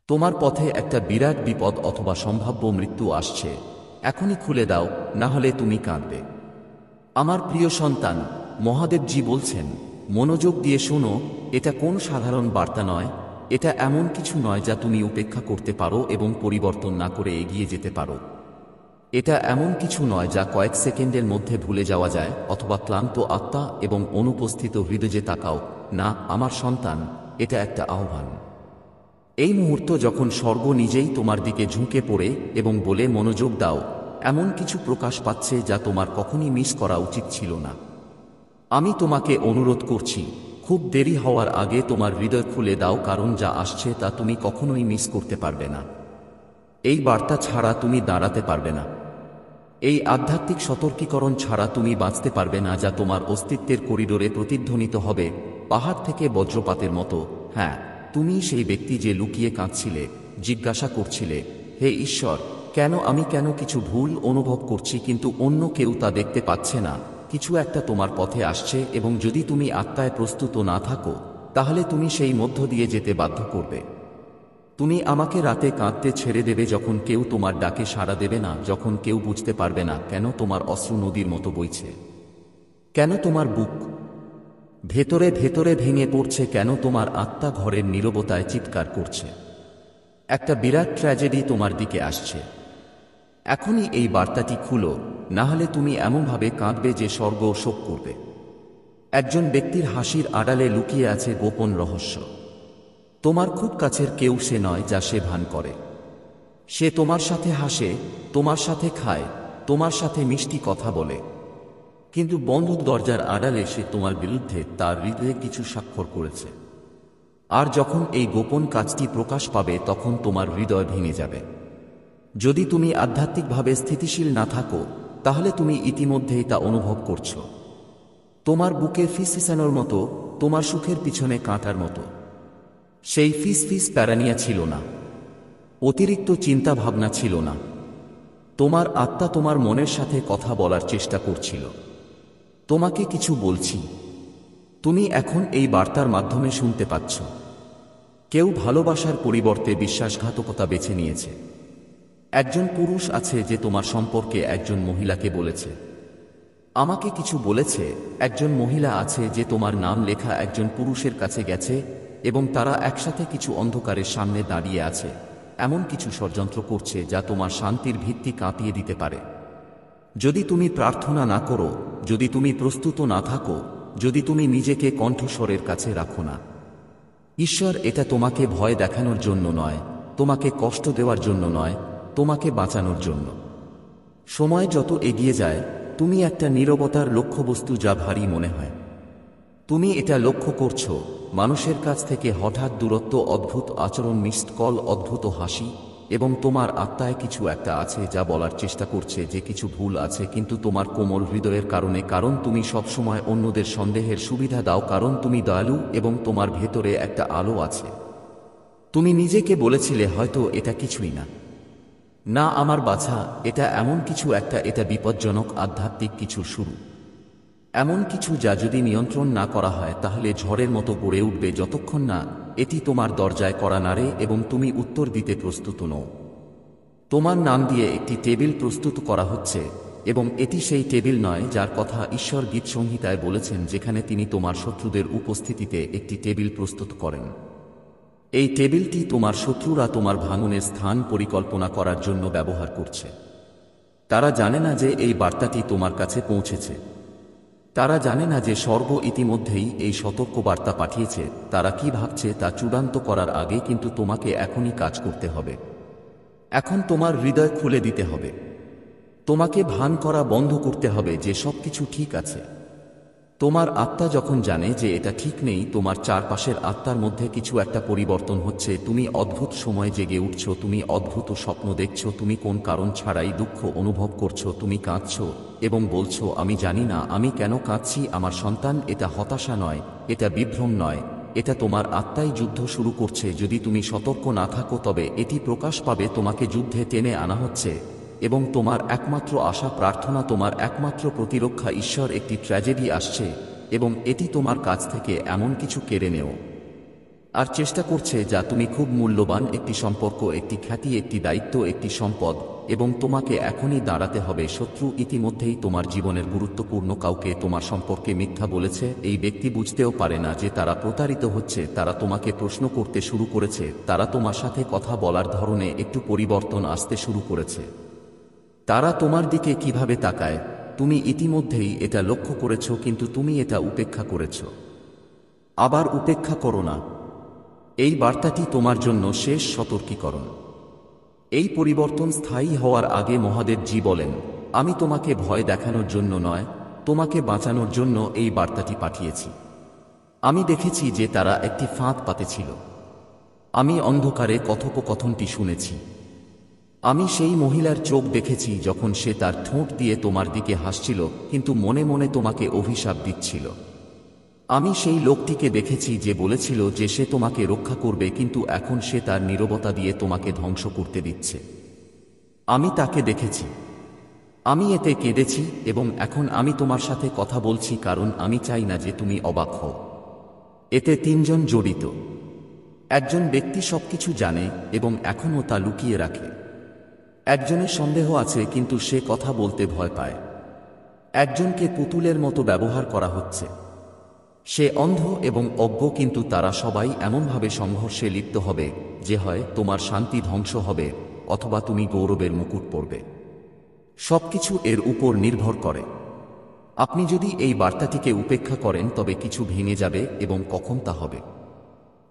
তোমার পথে একটা বিরাট বিপদ অথবা সম্ভাব্য মৃত্যু আসছে। এখনই খুলে দাও, না হলে তুমি কাঁদবে। আমার প্রিয় সন্তান, মহাদেবজি বলছেন, মনোযোগ দিয়ে শোনো। এটা কোন সাধারণ বার্তা নয়। এটা এমন কিছু নয় যা তুমি উপেক্ষা করতে পারো এবং পরিবর্তন না করে এগিয়ে যেতে পারো। এটা এমন কিছু নয় যা কয়েক সেকেন্ডের মধ্যে ভুলে যাওয়া যায়, অথবা ক্লান্ত আত্মা এবং অনুপস্থিত হৃদয়ে তাকাও। না আমার সন্তান, এটা একটা আহ্বান। এই মুহূর্ত যখন স্বর্গ নিজেই তোমার দিকে ঝুঁকে পড়ে এবং বলে মনোযোগ দাও, এমন কিছু প্রকাশ পাচ্ছে যা তোমার কখনই মিস করা উচিত ছিল না। আমি তোমাকে অনুরোধ করছি, খুব দেরি হওয়ার আগে তোমার হৃদয় খুলে দাও, কারণ যা আসছে তা তুমি কখনোই মিস করতে পারবে না। এই বার্তা ছাড়া তুমি দাঁড়াতে পারবে না। এই আধ্যাত্মিক সতর্কীকরণ ছাড়া তুমি বাঁচতে পারবে না, যা তোমার অস্তিত্বের করিডোরে প্রতিধ্বনিত হবে পাহাড় থেকে বজ্রপাতের মতো। হ্যাঁ, তুমি সেই ব্যক্তি যে লুকিয়ে কাঁদছিলে, জিজ্ঞাসা করছিলে, হে ঈশ্বর, আমি কেন কিছু ভুল অনুভব করছি কিন্তু অন্য কেউ তা দেখতে পাচ্ছে না। কিছু একটা তোমার পথে আসছে এবং যদি তুমি আত্মায় প্রস্তুত না থাকো, তাহলে তুমি সেই মধ্য দিয়ে যেতে বাধ্য করবে। তুমি আমাকে রাতে কাঁদতে ছেড়ে দেবে যখন কেউ তোমার ডাকে সাড়া দেবে না, যখন কেউ বুঝতে পারবে না কেন তোমার অশ্রু নদীর মতো বইছে, কেন তোমার বুক ভেতরে ভেতরে ভেঙে পড়ছে, কেন তোমার আত্মা ঘরের নীরবতায় চিৎকার করছে। একটা বিরাট ট্র্যাজেডি তোমার দিকে আসছে। এখনই এই বার্তাটি খুলো, না হলে তুমি এমনভাবে কাঁদবে যে স্বর্গ শোক করবে। একজন ব্যক্তির হাসির আড়ালে লুকিয়ে আছে গোপন রহস্য। তোমার খুব কাছের কেউ সে নয় যা সে ভান করে। সে তোমার সাথে হাসে, তোমার সাথে খায়, তোমার সাথে মিষ্টি কথা বলে, কিন্তু বন্ধ দরজার আড়ালে সে তোমার বিরুদ্ধে তার হৃদয়ে কিছু স্বাক্ষর করেছে। আর যখন এই গোপন কাজটি প্রকাশ পাবে, তখন তোমার হৃদয় ভেঙে যাবে। যদি তুমি আধ্যাত্মিকভাবে স্থিতিশীল না থাকো, তাহলে তুমি ইতিমধ্যেই তা অনুভব করছো। তোমার বুকে ফিসফিসানোর মতো, তোমার সুখের পিছনে কাঁটার মতো। সেই ফিসফিস প্যারানিয়া ছিল না, অতিরিক্ত চিন্তা ভাবনা ছিল না। তোমার আত্মা তোমার মনের সাথে কথা বলার চেষ্টা করছিল। তোমাকে কিছু বলছি, তুমি এখন এই বার্তার মাধ্যমে শুনতে পাচ্ছ। কেউ ভালোবাসার পরিবর্তে বিশ্বাসঘাতকতা বেছে নিয়েছে। একজন পুরুষ আছে যে তোমার সম্পর্কে একজন মহিলাকে বলেছে, আমাকে কিছু বলেছে। একজন মহিলা আছে যে তোমার নাম লেখা একজন পুরুষের কাছে গেছে এবং তারা একসাথে কিছু অন্ধকারের সামনে দাঁড়িয়ে আছে, এমন কিছু ষড়যন্ত্র করছে যা তোমার শান্তির ভিত্তি কাঁপিয়ে দিতে পারে। যদি তুমি প্রার্থনা না করো, যদি তুমি প্রস্তুত না থাকো, যদি তুমি নিজেকে কণ্ঠস্বরের কাছে রাখো না। ঈশ্বর এটা তোমাকে ভয় দেখানোর জন্য নয়, তোমাকে কষ্ট দেওয়ার জন্য নয়, তোমাকে বাঁচানোর জন্য। সময় যত এগিয়ে যায়, তুমি একটা নীরবতার লক্ষ্যবস্তু যা ভারী মনে হয়। তুমি এটা লক্ষ্য করছো, মানুষের কাছ থেকে হঠাৎ দূরত্ব, অদ্ভুত আচরণ, মিসড কল, অদ্ভুত হাসি, এবং তোমার আত্মায় কিছু একটা আছে যা বলার চেষ্টা করছে যে কিছু ভুল আছে, কিন্তু তোমার কোমল হৃদয়ের কারণে, কারণ তুমি সবসময় অন্যদের সন্দেহের সুবিধা দাও, কারণ তুমি দয়ালু এবং তোমার ভেতরে একটা আলো আছে। তুমি নিজেকে বলেছিলে, হয়তো এটা কিছুই না। না আমার বাছা, এটা এমন কিছু একটা, এটা বিপজ্জনক আধ্যাত্মিক কিছুর শুরু। এমন কিছু যা যদি নিয়ন্ত্রণ না করা হয় তাহলে ঝড়ের মতো গড়ে উঠবে, যতক্ষণ না এটি তোমার দরজায় কড়া নাড়ে এবং তুমি উত্তর দিতে প্রস্তুত নও। তোমার নাম দিয়ে একটি টেবিল প্রস্তুত করা হচ্ছে, এবং এটি সেই টেবিল নয় যার কথা ঈশ্বর গীত সংহিতায় বলেছেন, যেখানে তিনি তোমার শত্রুদের উপস্থিতিতে একটি টেবিল প্রস্তুত করেন। এই টেবিলটি তোমার শত্রুরা তোমার ভাঙনের স্থান পরিকল্পনা করার জন্য ব্যবহার করছে। তারা জানে না যে এই বার্তাটি তোমার কাছে পৌঁছেছে। তারা জানে না যে স্বর্গ ইতিমধ্যেই এই সতর্ক বার্তা পাঠিয়েছে। তারা কি ভাবছে তা চূড়ান্ত করার আগে, কিন্তু তোমাকে এখনই কাজ করতে হবে। এখন তোমার হৃদয় খুলে দিতে হবে। তোমাকে ভান করা বন্ধ করতে হবে যে সবকিছু ঠিক আছে। তোমার আত্মা যখন জানে যে এটা ঠিক নেই, তোমার চারপাশের আত্মার মধ্যে কিছু একটা পরিবর্তন হচ্ছে। তুমি অদ্ভুত সময় জেগে উঠছো, তুমি অদ্ভুত স্বপ্ন দেখছো, তুমি কোন কারণ ছাড়াই দুঃখ অনুভব করছো, তুমি কাঁদছো এবং বলছো, আমি জানি না আমি কেন কাঁদছি। আমার সন্তান, এটা হতাশা নয়, এটা বিভ্রম নয়, এটা তোমার আত্মাই যুদ্ধ শুরু করছে। যদি তুমি সতর্ক না থাকো তবে এটি প্রকাশ পাবে, তোমাকে যুদ্ধে টেনে আনা হচ্ছে, এবং তোমার একমাত্র আশা, প্রার্থনা, তোমার একমাত্র প্রতিরক্ষা ঈশ্বর। একটি ট্র্যাজেডি আসছে এবং এটি তোমার কাছ থেকে এমন কিছু কেড়ে নেও। আর চেষ্টা করছে যা তুমি খুব মূল্যবান একটি সম্পর্ক, একটি খ্যাতি, একটি দায়িত্ব, একটি সম্পদ, এবং তোমাকে এখনই দাঁড়াতে হবে। শত্রু ইতিমধ্যেই তোমার জীবনের গুরুত্বপূর্ণ কাউকে তোমার সম্পর্কে মিথ্যা বলেছে। এই ব্যক্তি বুঝতেও পারে না যে তারা প্রতারিত হচ্ছে। তারা তোমাকে প্রশ্ন করতে শুরু করেছে। তারা তোমার সাথে কথা বলার ধরনে একটু পরিবর্তন আসতে শুরু করেছে। তারা তোমার দিকে কিভাবে তাকায় তুমি ইতিমধ্যেই এটা লক্ষ্য করেছ, কিন্তু তুমি এটা উপেক্ষা করেছ। আবার উপেক্ষা করো না। এই বার্তাটি তোমার জন্য শেষ সতর্কীকরণ। এই পরিবর্তন স্থায়ী হওয়ার আগে মহাদেবজি বলেন, আমি তোমাকে ভয় দেখানোর জন্য নয়, তোমাকে বাঁচানোর জন্য এই বার্তাটি পাঠিয়েছি। আমি দেখেছি যে তারা একটি ফাঁদ পাতেছিল। আমি অন্ধকারে কথোপকথনটি শুনেছি। আমি সেই মহিলার চোখ দেখেছি যখন সে তার ঠোঁট দিয়ে তোমার দিকে হাসছিল, কিন্তু মনে মনে তোমাকে অভিশাপ দিচ্ছিল। আমি সেই লোকটিকে দেখেছি যে বলেছিল যে সে তোমাকে রক্ষা করবে, কিন্তু এখন সে তার নীরবতা দিয়ে তোমাকে ধ্বংস করতে দিচ্ছে। আমি তাকে দেখেছি। আমি এতে কেঁদেছি, এবং এখন আমি তোমার সাথে কথা বলছি কারণ আমি চাই না যে তুমি অবাক হও। এতে তিনজন জড়িত। একজন ব্যক্তি সবকিছু জানে এবং এখনও তা লুকিয়ে রাখে। একজনের সন্দেহ আছে কিন্তু সে কথা বলতে ভয় পায়। একজনকে পুতুলের মতো ব্যবহার করা হচ্ছে। সে অন্ধ এবং অজ্ঞ, কিন্তু তারা সবাই এমনভাবে সংঘর্ষে লিপ্ত হবে যে হয় তোমার শান্তি ধ্বংস হবে অথবা তুমি গৌরবের মুকুট পরবে। সবকিছু এর উপর নির্ভর করে। আপনি যদি এই বার্তাটিকে উপেক্ষা করেন তবে কিছু ভেঙে যাবে, এবং কখন তা হবে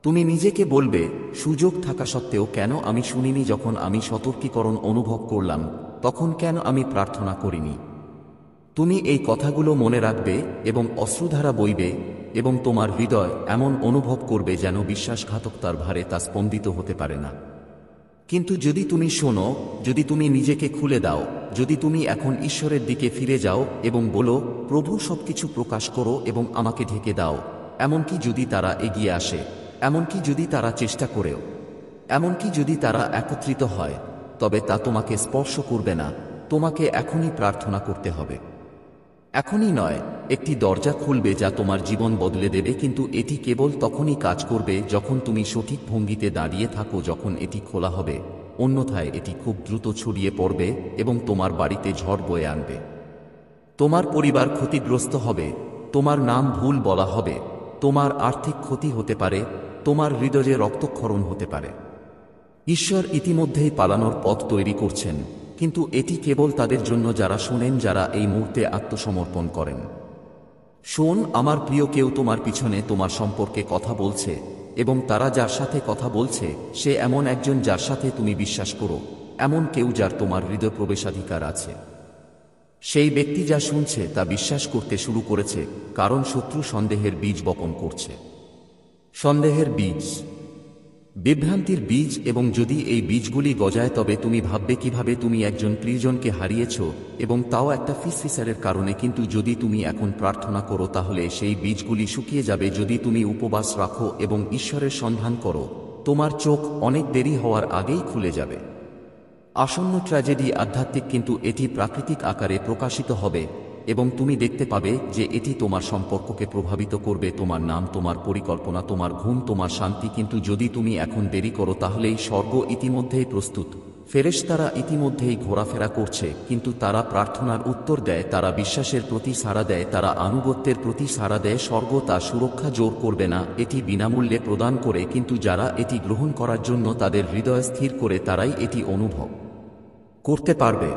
তুমি নিজেকে বলবে, সুযোগ থাকা সত্ত্বেও কেন আমি শুনিনি? যখন আমি সতর্কীকরণ অনুভব করলাম তখন কেন আমি প্রার্থনা করিনি? তুমি এই কথাগুলো মনে রাখবে এবং অশ্রুধারা বইবে, এবং তোমার হৃদয় এমন অনুভব করবে যেন বিশ্বাসঘাতকতার ভারে তা স্পন্দিত হতে পারে না। কিন্তু যদি তুমি শোনো, যদি তুমি নিজেকে খুলে দাও, যদি তুমি এখন ঈশ্বরের দিকে ফিরে যাও এবং বলো, প্রভু সবকিছু প্রকাশ করো এবং আমাকে ঢেকে দাও, এমনকি যদি তারা এগিয়ে আসে, এমনকি যদি তারা চেষ্টা করেও, এমনকি যদি তারা একত্রিত হয়, তবে তা তোমাকে স্পর্শ করবে না। তোমাকে এখনই প্রার্থনা করতে হবে। এখনই নয়, একটি দরজা খুলবে যা তোমার জীবন বদলে দেবে, কিন্তু এটি কেবল তখনই কাজ করবে যখন তুমি সঠিক ভঙ্গিতে দাঁড়িয়ে থাকো। যখন এটি খোলা হবে, অন্যথায় এটি খুব দ্রুত ছড়িয়ে পড়বে এবং তোমার বাড়িতে ঝড় বয়ে আনবে। তোমার পরিবার ক্ষতিগ্রস্ত হবে, তোমার নাম ভুল বলা হবে, তোমার আর্থিক ক্ষতি হতে পারে, তোমার হৃদয়ে রক্তক্ষরণ হতে পারে। ঈশ্বর ইতিমধ্যেই পালানোর পথ তৈরি করছেন, কিন্তু এটি কেবল তাদের জন্য যারা শোনেন, যারা এই মুহূর্তে আত্মসমর্পণ করেন। শোন আমার প্রিয়, কেউ তোমার পিছনে তোমার সম্পর্কে কথা বলছে, এবং তারা যার সাথে কথা বলছে সে এমন একজন যার সাথে তুমি বিশ্বাস করো, এমন কেউ যার তোমার হৃদয় প্রবেশাধিকার আছে। সেই ব্যক্তি যা শুনছে তা বিশ্বাস করতে শুরু করেছে, কারণ শত্রু সন্দেহের বীজ বপন করছে। সন্দেহের বীজ, বিভ্রান্তির বীজ, এবং যদি এই বীজগুলি গজায় তবে তুমি ভাববে কিভাবে তুমি একজন প্রিয়জনকে হারিয়েছ, এবং তাও একটা ফিসফিসারের কারণে। কিন্তু যদি তুমি এখন প্রার্থনা করো তাহলে সেই বীজগুলি শুকিয়ে যাবে। যদি তুমি উপবাস রাখো এবং ঈশ্বরের সন্ধান করো, তোমার চোখ অনেক দেরি হওয়ার আগেই খুলে যাবে। আসন্ন ট্র্যাজেডি আধ্যাত্মিক, কিন্তু এটি প্রাকৃতিক আকারে প্রকাশিত হবে, এবং তুমি দেখতে পাবে যে এটি তোমার সম্পর্ককে প্রভাবিত করবে, তোমার নাম, তোমার পরিকল্পনা, তোমার ঘুম, তোমার শান্তি। কিন্তু যদি তুমি এখন দেরি করো তাহলেই স্বর্গ ইতিমধ্যেই প্রস্তুত। ফেরেশতারা ইতিমধ্যেই ঘোরাফেরা করছে, কিন্তু তারা প্রার্থনার উত্তর দেয়, তারা বিশ্বাসের প্রতি সাড়া দেয়, তারা আনুগত্যের প্রতি সাড়া দেয়। স্বর্গ তা সুরক্ষা জোর করবে না, এটি বিনামূল্যে প্রদান করে, কিন্তু যারা এটি গ্রহণ করার জন্য তাদের হৃদয় স্থির করে তারাই এটি অনুভব করতে পারবে।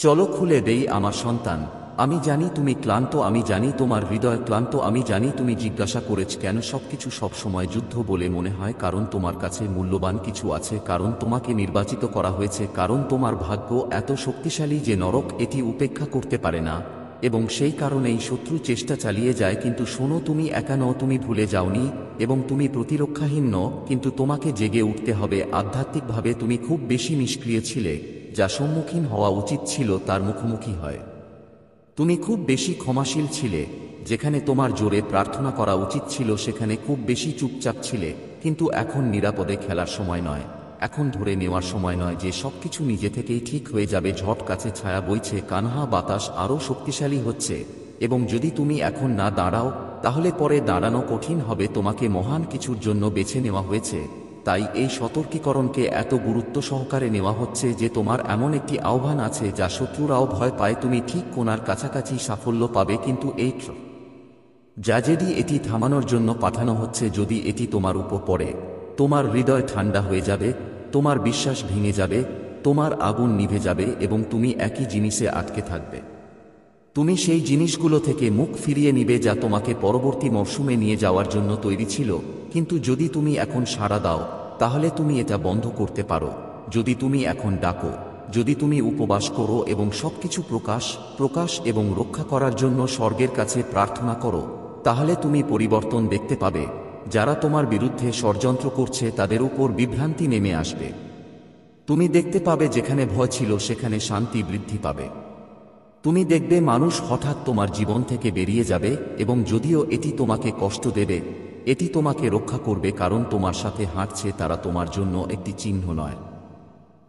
চলো খুলে দেই আমার সন্তান, আমি জানি তুমি ক্লান্ত, আমি জানি তোমার হৃদয় ক্লান্ত, আমি জানি তুমি জিজ্ঞাসা করেছ কেন সবকিছু সবসময় যুদ্ধ বলে মনে হয়। কারণ তোমার কাছে মূল্যবান কিছু আছে, কারণ তোমাকে নির্বাচিত করা হয়েছে, কারণ তোমার ভাগ্য এত শক্তিশালী যে নরক এটি উপেক্ষা করতে পারে না, এবং সেই কারণেই শত্রু চেষ্টা চালিয়ে যায়। কিন্তু শোনো, তুমি একা নও, তুমি ভুলে যাওনি, এবং তুমি প্রতিরক্ষাহীন নও, কিন্তু তোমাকে জেগে উঠতে হবে। আধ্যাত্মিকভাবে তুমি খুব বেশি নিষ্ক্রিয় ছিলে, যা সম্মুখীন হওয়া উচিত ছিল তার মুখোমুখি হয়। তুমি খুব বেশি ক্ষমাশীল ছিলে, যেখানে তোমার জোরে প্রার্থনা করা উচিত ছিল সেখানে খুব বেশি চুপচাপ ছিলে। কিন্তু এখন নিরাপদে খেলার সময় নয়, এখন ধরে নেওয়ার সময় নয় যে সবকিছু নিজে থেকেই ঠিক হয়ে যাবে। ঝট কাছে ছায়া বইছে, কানহা বাতাস আরও শক্তিশালী হচ্ছে, এবং যদি তুমি এখন না দাঁড়াও তাহলে পরে দাঁড়ানো কঠিন হবে। তোমাকে মহান কিছুর জন্য বেছে নেওয়া হয়েছে, তাই এই সতর্কীকরণকে এত গুরুত্ব সহকারে নেওয়া হচ্ছে যে তোমার এমন একটি আহ্বান আছে যা শত্রুরাও ভয় পায়। তুমি ঠিক কোণার কাছাকাছি সাফল্য পাবে, কিন্তু এই ট্র্যাজেডি এটি থামানোর জন্য পাঠানো হচ্ছে। যদি এটি তোমার উপর পড়ে, তোমার হৃদয় ঠান্ডা হয়ে যাবে, তোমার বিশ্বাস ভেঙে যাবে, তোমার আগুন নিভে যাবে এবং তুমি একই জিনিসে আটকে থাকবে। তুমি সেই জিনিসগুলো থেকে মুখ ফিরিয়ে নিবে যা তোমাকে পরবর্তী মরশুমে নিয়ে যাওয়ার জন্য তৈরি ছিল। কিন্তু যদি তুমি এখন সাড়া দাও, তাহলে তুমি এটা বন্ধ করতে পারো। যদি তুমি এখন ডাকো, যদি তুমি উপবাস করো এবং সবকিছু প্রকাশ এবং রক্ষা করার জন্য স্বর্গের কাছে প্রার্থনা করো, তাহলে তুমি পরিবর্তন দেখতে পাবে। যারা তোমার বিরুদ্ধে ষড়যন্ত্র করছে তাদের উপর বিভ্রান্তি নেমে আসবে। তুমি দেখতে পাবে যেখানে ভয় ছিল সেখানে শান্তি বৃদ্ধি পাবে। তুমি দেখবে মানুষ হঠাৎ তোমার জীবন থেকে বেরিয়ে যাবে, এবং যদিও এটি তোমাকে কষ্ট দেবে, এটি তোমাকে রক্ষা করবে, কারণ তোমার সাথে হাঁটছে তারা তোমার জন্য একটি চিহ্ন নয়।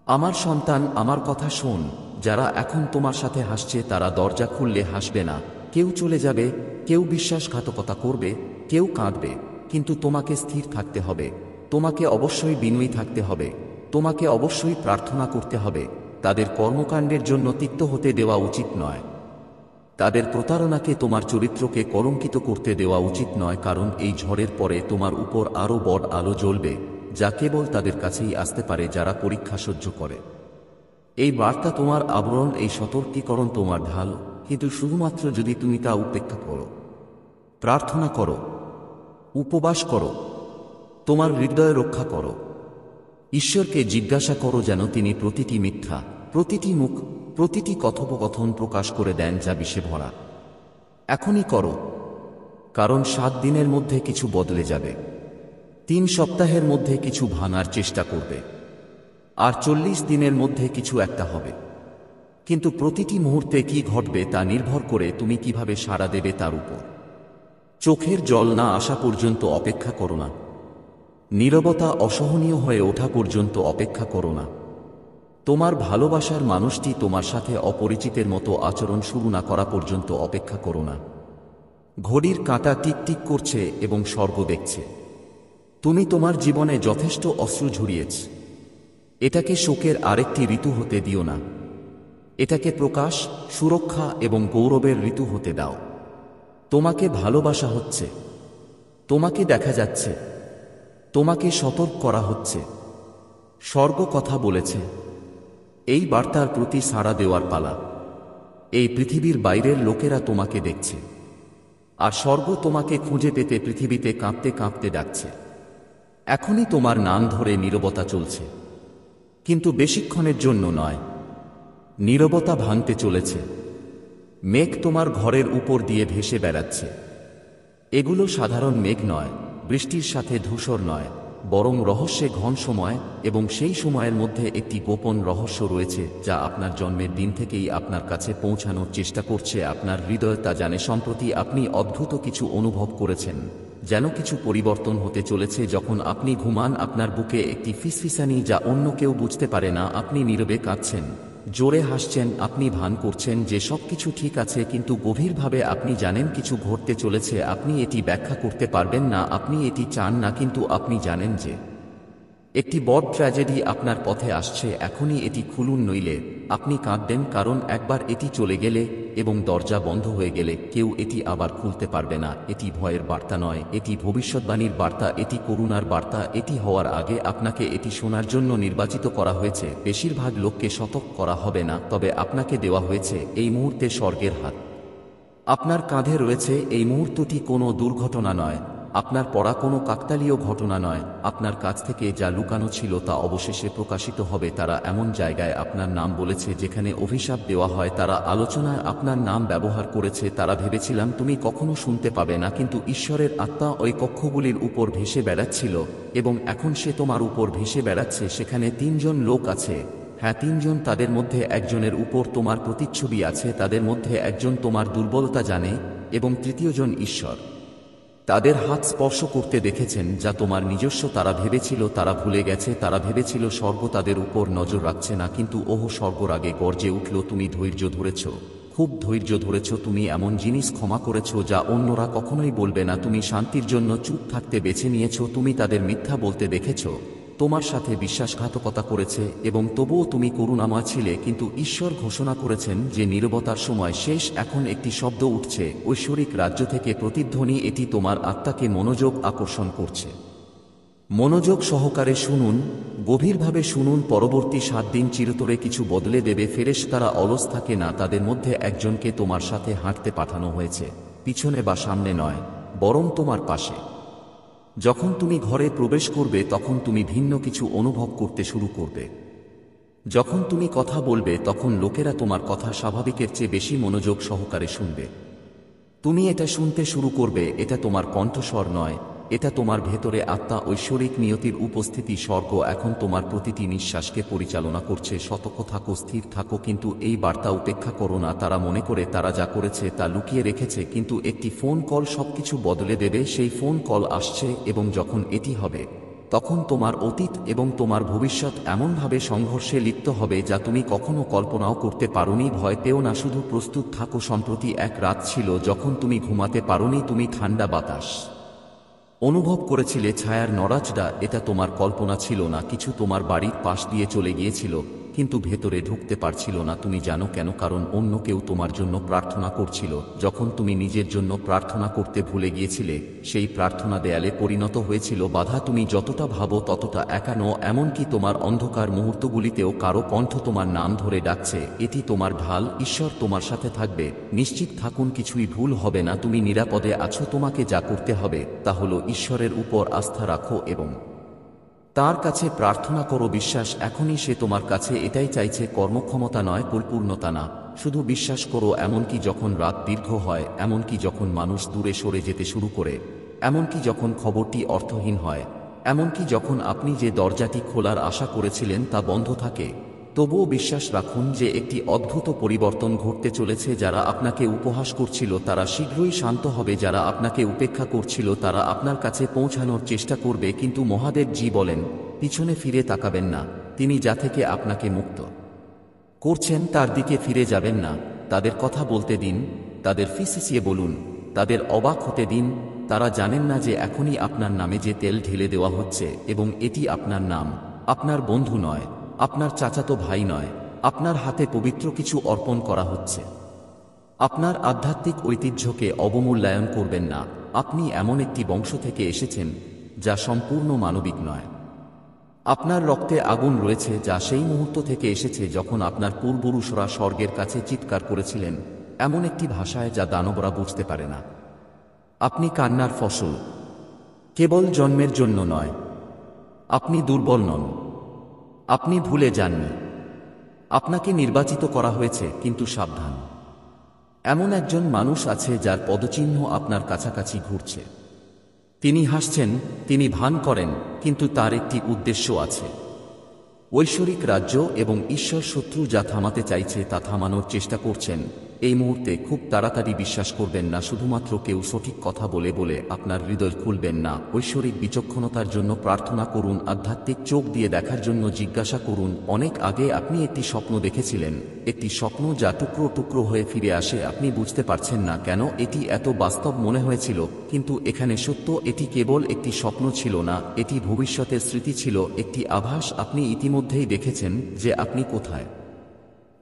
আমার সন্তান, আমার কথা শোন। যারা এখন তোমার সাথে হাসছে তারা দরজা খুললে হাসবে না। কেউ চলে যাবে, কেউ বিশ্বাসঘাতকতা করবে, কেউ কাঁদবে, কিন্তু তোমাকে স্থির থাকতে হবে। তোমাকে অবশ্যই বিনয়ী থাকতে হবে। তোমাকে অবশ্যই প্রার্থনা করতে হবে। তাদের কর্মকাণ্ডের জন্য তিক্ত হতে দেওয়া উচিত নয়। তাদের প্রতারণাকে তোমার চরিত্রকে কলঙ্কিত করতে দেওয়া উচিত নয়, কারণ এই ঝড়ের পরে তোমার উপর আরও বড় আলো জ্বলবে, যা কেবল তাদের কাছেই আসতে পারে যারা পরীক্ষা সহ্য করে। এই বার্তা তোমার আবরণ, এই সতর্কীকরণ তোমার ঢাল, কিন্তু শুধুমাত্র যদি তুমি তা উপেক্ষা করো। প্রার্থনা করো, উপবাস করো, তোমার হৃদয় রক্ষা করো। ঈশ্বরকে জিজ্ঞাসা করো যেন তিনি প্রতিটি মিথ্যা, প্রতিটি মুখ, প্রতিটি কথোপকথন প্রকাশ করে দেন যা বিষে ভরা। এখনই করো, কারণ 7 দিনের মধ্যে কিছু বদলে যাবে। 3 সপ্তাহের মধ্যে কিছু ভাঙার চেষ্টা করবে, আর 40 দিনের মধ্যে কিছু একটা হবে। কিন্তু প্রতিটি মুহূর্তে কি ঘটবে তা নির্ভর করে তুমি কিভাবে সাড়া দেবে তার উপর। চোখের জল না আসা পর্যন্ত অপেক্ষা করো না। নীরবতা অসহনীয় হয়ে ওঠা পর্যন্ত অপেক্ষা করো না। তোমার ভালোবাসার মানুষটি তোমার সাথে অপরিচিতের মতো আচরণ শুরু না করা পর্যন্ত অপেক্ষা করো না। ঘড়ির কাঁটা টিকটিক করছে এবং স্বর্গ দেখছে। তুমি তোমার জীবনে যথেষ্ট অশ্রু ঝরিয়েছ। এটাকে শোকের আরেকটি ঋতু হতে দিও না। এটাকে প্রকাশ, সুরক্ষা এবং গৌরবের ঋতু হতে দাও। তোমাকে ভালোবাসা হচ্ছে, তোমাকে দেখা যাচ্ছে, তোমাকে সতর্ক করা হচ্ছে। স্বর্গ কথা বলেছে। এই বার্তার প্রতি সাড়া দেওয়ার পালা। এই পৃথিবীর বাইরের লোকেরা তোমাকে দেখছে, আর স্বর্গ তোমাকে খুঁজে পেতে পৃথিবীতে কাঁপতে কাঁপতে ডাকছে। এখনই তোমার নাম ধরে নীরবতা চলছে, কিন্তু বেশিক্ষণের জন্য নয়। নীরবতা ভাঙতে চলেছে। মেঘ তোমার ঘরের উপর দিয়ে ভেসে বেড়াচ্ছে। এগুলো সাধারণ মেঘ নয়, বৃষ্টির সাথে ধূসর নয়, বরং রহস্যে ঘন সময়, এবং সেই সময়ের মধ্যে একটি গোপন রহস্য রয়েছে যা আপনার জন্মের দিন থেকেই আপনার কাছে পৌঁছানোর চেষ্টা করছে। আপনার হৃদয় তা জানে। সম্প্রতি আপনি অদ্ভুত কিছু অনুভব করেছেন, যেন কিছু পরিবর্তন হতে চলেছে। যখন আপনি ঘুমান, আপনার বুকে একটি ফিসফিসানি যা অন্য কেউ বুঝতে পারে না। আপনি নীরবে কাঁদছেন, জোরে হাসছেন, আপনি ভান করছেন যে সবকিছু ঠিক আছে, কিন্তু গভীরভাবে আপনি জানেন কিছু ঘটতে চলেছে। আপনি এটি ব্যাখ্যা করতে পারবেন না, আপনি এটি চান না, কিন্তু আপনি জানেন যে একটি বড় ট্র্যাজেডি আপনার পথে আসছে। এখনই এটি খুলুন, নইলে আপনি কাঁদবেন, কারণ একবার এটি চলে গেলে এবং দরজা বন্ধ হয়ে গেলে কেউ এটি আবার খুলতে পারবে না। এটি ভয়ের বার্তা নয়, এটি ভবিষ্যদ্বাণীর বার্তা, এটি করুণার বার্তা। এটি হওয়ার আগে আপনাকে এটি শোনার জন্য নির্বাচিত করা হয়েছে। বেশিরভাগ লোককে সতর্ক করা হবে না, তবে আপনাকে দেওয়া হয়েছে এই মুহূর্তে স্বর্গের হাত আপনার কাঁধে রয়েছে। এই মুহূর্তটি কোনো দুর্ঘটনা নয়, আপনার পড়া কোনো কাকতালীয় ঘটনা নয়। আপনার কাছ থেকে যা লুকানো ছিল তা অবশেষে প্রকাশিত হবে। তারা এমন জায়গায় আপনার নাম বলেছে যেখানে অভিশাপ দেওয়া হয়। তারা আলোচনায় আপনার নাম ব্যবহার করেছে। তারা ভেবেছিলাম তুমি কখনো শুনতে পাবে না, কিন্তু ঈশ্বরের আত্মা ওই কক্ষগুলির উপর ভেসে বেড়াচ্ছিল, এবং এখন সে তোমার উপর ভেসে বেড়াচ্ছে। সেখানে 3 জন লোক আছে। হ্যাঁ, 3 জন। তাদের মধ্যে একজনের উপর তোমার প্রতিচ্ছবি আছে, তাদের মধ্যে একজন তোমার দুর্বলতা জানে, এবং তৃতীয়জন ঈশ্বর তাদের হাত স্পর্শ করতে দেখেছেন যা তোমার নিজস্ব। তারা ভেবেছিল তারা ভুলে গেছে, তারা ভেবেছিল স্বর্গ তাদের উপর নজর রাখছে না, কিন্তু ওহ, স্বর্গ রাগে গর্জে উঠল। তুমি ধৈর্য ধরেছ, খুব ধৈর্য ধরেছ, তুমি এমন জিনিস ক্ষমা করেছ যা অন্যরা কখনোই বলবে না, তুমি শান্তির জন্য চুপ থাকতে বেছে নিয়েছ, তুমি তাদের মিথ্যা বলতে দেখেছ, তোমার সাথে বিশ্বাসঘাতকতা করেছে এবং তবুও তুমি করুণাময় ছিলে। কিন্তু ঈশ্বর ঘোষণা করেছেন যে নীরবতার সময় শেষ। এখন একটি শব্দ উঠছে ঐশ্বরিক রাজ্য থেকে, প্রতিধ্বনি, এটি তোমার আত্মাকে মনোযোগ আকর্ষণ করছে। মনোযোগ সহকারে শুনুন, গভীরভাবে শুনুন। পরবর্তী 7 দিন চিরতরে কিছু বদলে দেবে। ফেরেশতারা অলস থাকে না, তাদের মধ্যে একজনকে তোমার সাথে হাঁটতে পাঠানো হয়েছে, পিছনে বা সামনে নয়, বরং তোমার পাশে। যখন তুমি ঘরে প্রবেশ করবে তখন তুমি ভিন্ন কিছু অনুভব করতে শুরু করবে। যখন তুমি কথা বলবে তখন লোকেরা তোমার কথা স্বাভাবিকের চেয়ে বেশি মনোযোগ সহকারে শুনবে। তুমি এটা শুনতে শুরু করবে, এটা তোমার কণ্ঠস্বর নয়, এটা তোমার ভেতরে আত্মা, ঐশ্বরিক নিয়তির উপস্থিতি। স্বর্গ এখন তোমার প্রতিটি নিঃশ্বাসকে পরিচালনা করছে। সতর্ক থাকো, স্থির থাকো, কিন্তু এই বার্তা উপেক্ষা করো না। তারা মনে করে তারা যা করেছে তা লুকিয়ে রেখেছে, কিন্তু একটি ফোন কল সবকিছু বদলে দেবে। সেই ফোন কল আসছে, এবং যখন এটি হবে তখন তোমার অতীত এবং তোমার ভবিষ্যৎ এমনভাবে সংঘর্ষে লিপ্ত হবে যা তুমি কখনো কল্পনাও করতে পারোনি। ভয় পেও না, শুধু প্রস্তুত থাকো। সম্প্রতি এক রাত ছিল যখন তুমি ঘুমাতে পারোনি। তুমি ঠান্ডা বাতাস অনুভব করেছিলে, ছায়ার নড়াচড়া। এটা তোমার কল্পনা ছিল না, কিছু তোমার বাড়ির পাশ দিয়ে চলে গিয়েছিল, কিন্তু ভেতরে ঢুকতে পারছিল না। তুমি জানো কেন? কারণ অন্য কেউ তোমার জন্য প্রার্থনা করছিল। যখন তুমি নিজের জন্য প্রার্থনা করতে ভুলে গিয়েছিলে, সেই প্রার্থনা দেয়ালে পরিণত হয়েছিল বাধা। তুমি যতটা ভাবো ততটা একা নও, এমনকি তোমার অন্ধকার মুহূর্তগুলিতেও কারো কণ্ঠ তোমার নাম ধরে ডাকছে। এটি তোমার ঢাল, ঈশ্বর তোমার সাথে থাকবে। নিশ্চিত থাকুন, কিছুই ভুল হবে না, তুমি নিরাপদে আছো। তোমাকে যা করতে হবে তা হলো ঈশ্বরের উপর আস্থা রাখো এবং তার কাছে প্রার্থনা করো। বিশ্বাস এখনই সে তোমার কাছে এটাই চাইছে, কর্মক্ষমতা নয়, পরিপূর্ণতা না, শুধু বিশ্বাস করো। এমনকি যখন রাত দীর্ঘ হয়, এমনকি যখন মানুষ দূরে সরে যেতে শুরু করে, এমনকি যখন খবরটি অর্থহীন হয়, এমনকি যখন আপনি যে দরজাটি খোলার আশা করেছিলেন তা বন্ধ থাকে, তবুও বিশ্বাস রাখুন যে একটি অদ্ভুত পরিবর্তন ঘটতে চলেছে। যারা আপনাকে উপহাস করছিল তারা শীঘ্রই শান্ত হবে, যারা আপনাকে উপেক্ষা করছিল তারা আপনার কাছে পৌঁছানোর চেষ্টা করবে। কিন্তু মহাদেব জি বলেন, পিছনে ফিরে তাকাবেন না। তিনি যা থেকে আপনাকে মুক্ত করছেন তার দিকে ফিরে যাবেন না। তাদের কথা বলতে দিন, তাদের ফিসিয়ে বলুন, তাদের অবাক হতে দিন। তারা জানেন না যে এখনই আপনার নামে যে তেল ঢেলে দেওয়া হচ্ছে, এবং এটি আপনার নাম, আপনার বন্ধু নয়, আপনার চাচাতো ভাই নয়, আপনার হাতে পবিত্র কিছু অর্পণ করা হচ্ছে। আপনার আধ্যাত্মিক ঐতিহ্যকে অবমূল্যায়ন করবেন না। আপনি এমন একটি বংশ থেকে এসেছেন যা সম্পূর্ণ মানবিক নয়। আপনার রক্তে আগুন রয়েছে যা সেই মুহূর্ত থেকে এসেছে যখন আপনার পূর্বপুরুষরা স্বর্গের কাছে চিৎকার করেছিলেন, এমন একটি ভাষায় যা দানবরা বুঝতে পারে না। আপনি কান্নার ফসল, কেবল জন্মের জন্য নয়। আপনি দুর্বল নন, আপনি ভুলে যাননি। আপনাকে নির্বাচিত করা হয়েছে, কিন্তু সাবধান, এমন একজন মানুষ আছে যার পদচিহ্ন আপনার কাছাকাছি ঘুরছে। তিনি হাসছেন, তিনি ভান করেন, কিন্তু তার একটি উদ্দেশ্য আছে। ঐশ্বরিক রাজ্য এবং ঈশ্বর শত্রু যা থামাতে চাইছে তা থামানোর চেষ্টা করছেন এই মুহূর্তে। খুব তাড়াতাড়ি বিশ্বাস করবেন না শুধুমাত্র কেউ সঠিক কথা বলে বলে আপনার হৃদয় খুলবেন না। ঐশ্বরিক বিচক্ষণতার জন্য প্রার্থনা করুন, আধ্যাত্মিক চোখ দিয়ে দেখার জন্য জিজ্ঞাসা করুন। অনেক আগে আপনি একটি স্বপ্ন দেখেছিলেন, একটি স্বপ্ন যা টুকরো টুকরো হয়ে ফিরে আসে। আপনি বুঝতে পারছেন না কেন এটি এত বাস্তব মনে হয়েছিল, কিন্তু এখানে সত্য, এটি কেবল একটি স্বপ্ন ছিল না, এটি ভবিষ্যতের স্মৃতি ছিল, একটি আভাস। আপনি ইতিমধ্যেই দেখেছেন যে আপনি কোথায়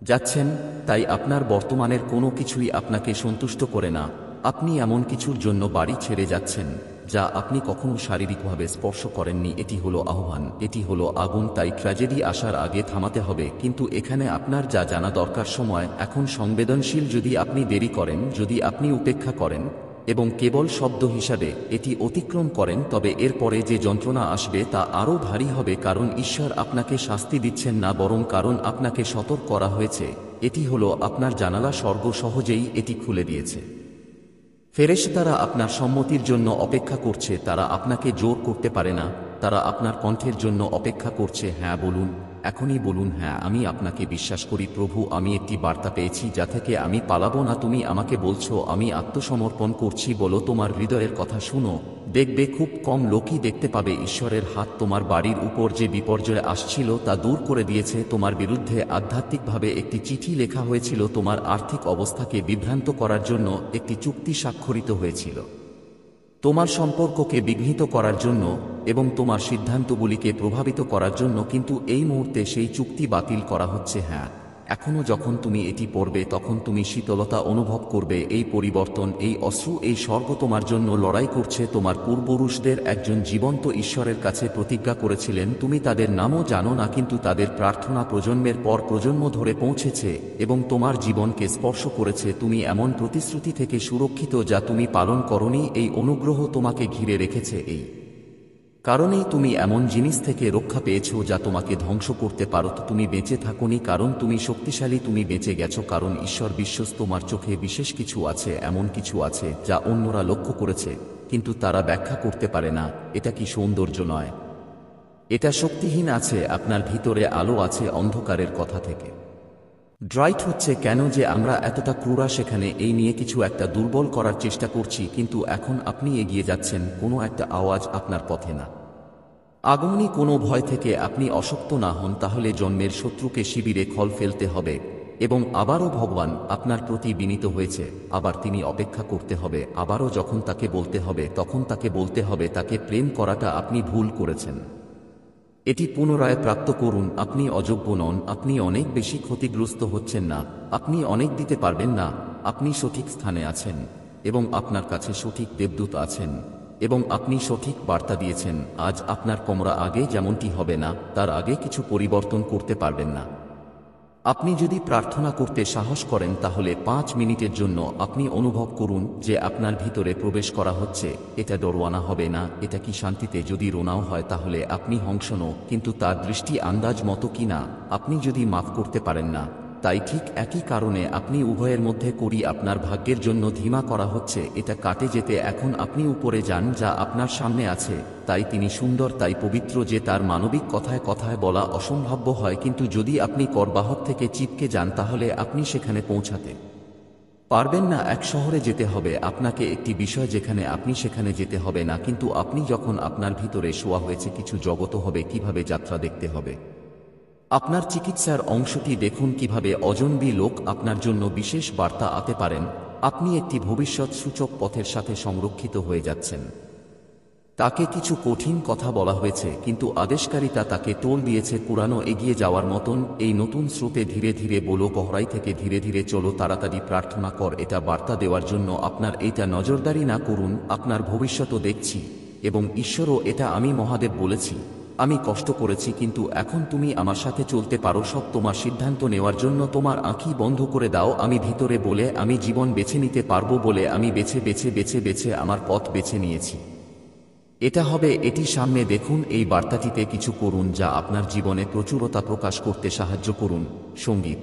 যাচ্ছেন, তাই আপনার বর্তমানের কোনো কিছুই আপনাকে সন্তুষ্ট করে না। আপনি এমন কিছুর জন্য বাড়ি ছেড়ে যাচ্ছেন যা আপনি কখনো শারীরিকভাবে স্পর্শ করেননি। এটি হলো আহ্বান, এটি হলো আগুন। তাই ট্র্যাজেডি আসার আগে থামাতে হবে। কিন্তু এখানে আপনার যা জানা দরকার, সময় এখন সংবেদনশীল। যদি আপনি দেরি করেন, যদি আপনি উপেক্ষা করেন এবং কেবল শব্দ হিসাবে এটি অতিক্রম করেন, তবে এরপরে যে যন্ত্রণা আসবে তা আরও ভারী হবে। কারণ ঈশ্বর আপনাকে শাস্তি দিচ্ছেন না, বরং কারণ আপনাকে সতর্ক করা হয়েছে। এটি হলো আপনার জানালা, স্বর্গ সহজেই এটি খুলে দিয়েছে। ফেরেশতারা আপনার সম্মতির জন্য অপেক্ষা করছে, তারা আপনাকে জোর করতে পারে না, তারা আপনার কণ্ঠের জন্য অপেক্ষা করছে। হ্যাঁ বলুন, এখনই বলুন, হ্যাঁ আমি আপনাকে বিশ্বাস করি প্রভু, আমি একটি বার্তা পেয়েছি যা থেকে আমি পালাবো না। তুমি আমাকে বলছো আমি আত্মসমর্পণ করছি, বলো তোমার হৃদয়ের কথা শুনো। দেখবে খুব কম লোকই দেখতে পাবে ঈশ্বরের হাত তোমার বাড়ির উপর যে বিপর্যয় আসছিল তা দূর করে দিয়েছে। তোমার বিরুদ্ধে আধ্যাত্মিকভাবে একটি চিঠি লেখা হয়েছিল, তোমার আর্থিক অবস্থাকে বিভ্রান্ত করার জন্য একটি চুক্তি স্বাক্ষরিত হয়েছিল, তোমার সম্পর্ককে বিঘ্নিত করার জন্য এবং তোমার সিদ্ধান্তগুলিকে প্রভাবিত করার জন্য, কিন্তু এই মুহূর্তে সেই চুক্তি বাতিল করা হচ্ছে। হ্যাঁ, এখনো যখন তুমি এটি পড়বে তখন তুমি শীতলতা অনুভব করবে। এই পরিবর্তন, এই অশ্রু, এই স্বর্গ তোমার জন্য লড়াই করছে। তোমার পূর্বপুরুষদের একজন জীবন্ত ঈশ্বরের কাছে প্রতিজ্ঞা করেছিলেন, তুমি তাদের নামও জানো না, কিন্তু তাদের প্রার্থনা প্রজন্মের পর প্রজন্ম ধরে পৌঁছেছে এবং তোমার জীবনকে স্পর্শ করেছে। তুমি এমন প্রতিশ্রুতি থেকে সুরক্ষিত যা তুমি পালন করনি। এই অনুগ্রহ তোমাকে ঘিরে রেখেছে, এই কারণেই তুমি এমন জিনিস থেকে রক্ষা পেয়েছো যা তোমাকে ধ্বংস করতে পারত। তুমি বেঁচে থাকোনি কারণ তুমি শক্তিশালী, তুমি বেঁচে গেছো কারণ ঈশ্বর বিশ্বস্ত। তোমার চোখে বিশেষ কিছু আছে, এমন কিছু আছে যা অন্যরা লক্ষ্য করেছে কিন্তু তারা ব্যাখ্যা করতে পারে না। এটা কি সৌন্দর্য নয়? এটা শক্তিহীন আছে। আপনার ভিতরে আলো আছে অন্ধকারের কথা থেকে। ড্রাইট হচ্ছে কেন যে আমরা এতটা ক্রূরা, সেখানে এই নিয়ে কিছু একটা দুর্বল করার চেষ্টা করছি, কিন্তু এখন আপনি এগিয়ে যাচ্ছেন। কোনো একটা আওয়াজ আপনার পথে না আগমনী, কোনো ভয় থেকে আপনি অশক্ত না হন, তাহলে জন্মের শত্রুকে শিবিরে খল ফেলতে হবে এবং আবারও ভগবান আপনার প্রতি বিনীত হয়েছে। আবার তিনি অপেক্ষা করতে হবে, আবারও যখন তাকে বলতে হবে তখন তাকে বলতে হবে। তাকে প্রেম করাটা আপনি ভুল করেছেন, এটি পুনরায় প্রাপ্ত করুন। আপনি অযোগ্য নন, আপনি অনেক বেশি ক্ষতিগ্রস্ত হচ্ছেন না, আপনি অনেক দিতে পারবেন না। আপনি সঠিক স্থানে আছেন এবং আপনার কাছে সঠিক দেবদূত আছেন এবং আপনি সঠিক বার্তা দিয়েছেন। আজ আপনার কোমরা আগে যেমনটি হবে না, তার আগে কিছু পরিবর্তন করতে পারবেন না। আপনি যদি প্রার্থনা করতে সাহস করেন তাহলে 5 মিনিটের জন্য আপনি অনুভব করুন যে আপনার ভিতরে প্রবেশ করা হচ্ছে। এটা ডরওয়ানা হবে না, এটা কি শান্তিতে। যদি রোনাও হয় তাহলে আপনি হংসনো, কিন্তু তার দৃষ্টি আন্দাজ মতো কি না। আপনি যদি মাফ করতে পারেন না, তাই ঠিক একই কারণে আপনি উভয়ের মধ্যে করি। আপনার ভাগ্যের জন্য ধীমা করা হচ্ছে এটা কাটে যেতে। এখন আপনি উপরে যান যা আপনার সামনে আছে। তাই তিনি সুন্দর, তাই পবিত্র যে তার মানবিক কথায় কথায় বলা অসম্ভাব্য হয়, কিন্তু যদি আপনি করবাহক থেকে চিপকে যান তাহলে আপনি সেখানে পৌঁছাতে পারবেন না। এক শহরে যেতে হবে আপনাকে, একটি বিষয় যেখানে আপনি সেখানে যেতে হবে না, কিন্তু আপনি যখন আপনার ভিতরে শোয়া হয়েছে কিছু জগত হবে, কিভাবে যাত্রা দেখতে হবে। আপনার চিকিৎসার অংশটি দেখুন, কিভাবে অজনবী লোক আপনার জন্য বিশেষ বার্তা আতে পারেন। আপনি একটি ভবিষ্যৎ সূচক পথের সাথে সংরক্ষিত হয়ে যাচ্ছেন। তাকে কিছু কঠিন কথা বলা হয়েছে, কিন্তু আদেশকারিতা তাকে টোল দিয়েছে পুরানো এগিয়ে যাওয়ার মতন। এই নতুন স্রোতে ধীরে ধীরে বলো, গহরাই থেকে ধীরে ধীরে চলো, তাড়াতাড়ি প্রার্থনা কর। এটা বার্তা দেওয়ার জন্য আপনার এইটা নজরদারি না করুন, আপনার ভবিষ্যৎও দেখছি এবং ঈশ্বরও এটা। আমি মহাদেব বলেছি, আমি কষ্ট করেছি, কিন্তু এখন তুমি আমার সাথে চলতে পারো। সব তোমার সিদ্ধান্ত নেওয়ার জন্য তোমার আঁখি বন্ধ করে দাও। আমি ভিতরে বলে, আমি জীবন বেছে নিতে পারবো বলে, আমি বেছে বেছে বেছে বেছে আমার পথ বেছে নিয়েছি। এটা হবে, এটি সামনে দেখুন। এই বার্তাটিতে কিছু করুন যা আপনার জীবনে প্রচুরতা প্রকাশ করতে সাহায্য করুন। সঙ্গীত।